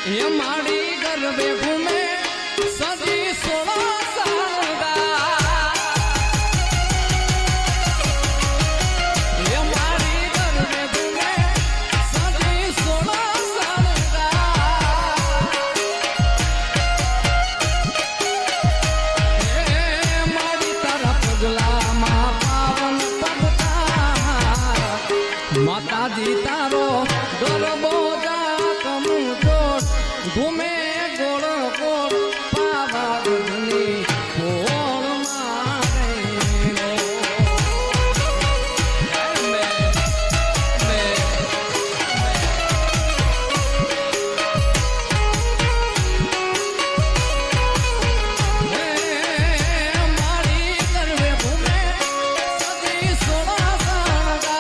ये माड़ी गरबे घूमे सजी 16 साल का ये माड़ी गरबे घूमे सजी 16 साल का ये माड़ी तारा पगला माँ पावन पगता माता जी तारो गरबो घूमे गोड़ गोड़ पावा गधनी गोड़ मारे मारी करवे घूमे सजी 16 साल का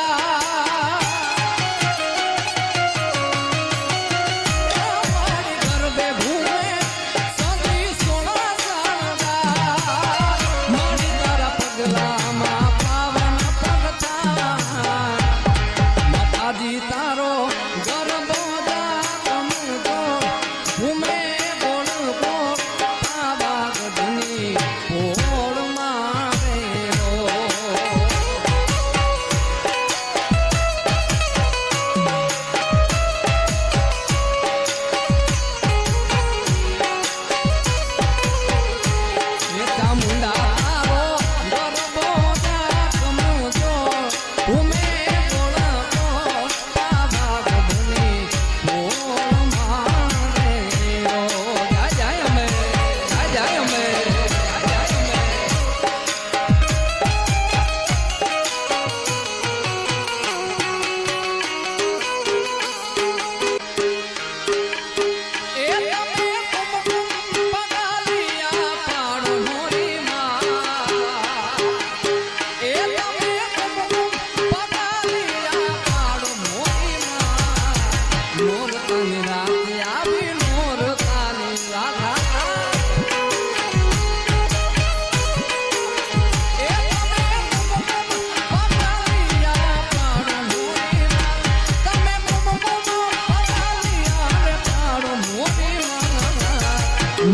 तारो गरबो घूमे गोड़ गोड़ पावा गधनी गोड़ मारे ये चामुंडा रो गरबो घूमे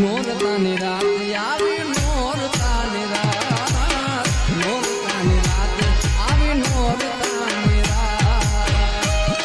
नोरतानी रात आवी नोरतानी रात नोरतानी रात आवी नोरतानी रात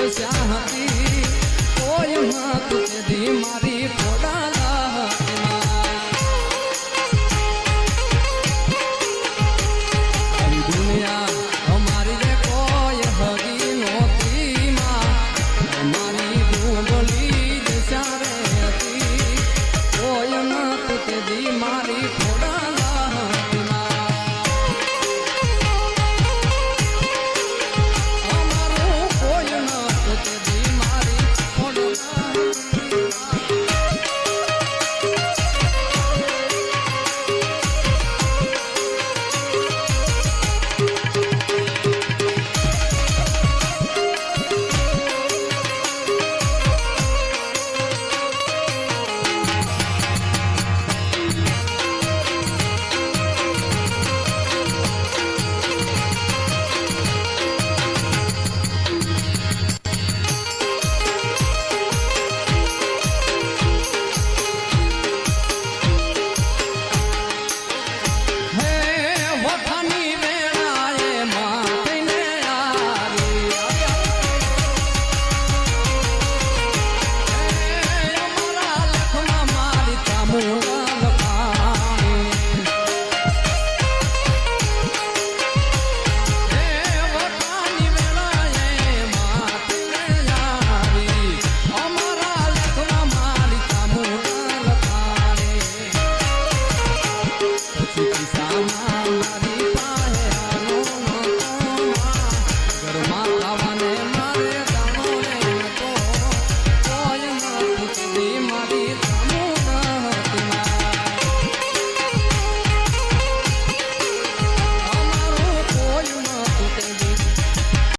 બેસ્યા હતી કોઈ હાથ તેદી મારી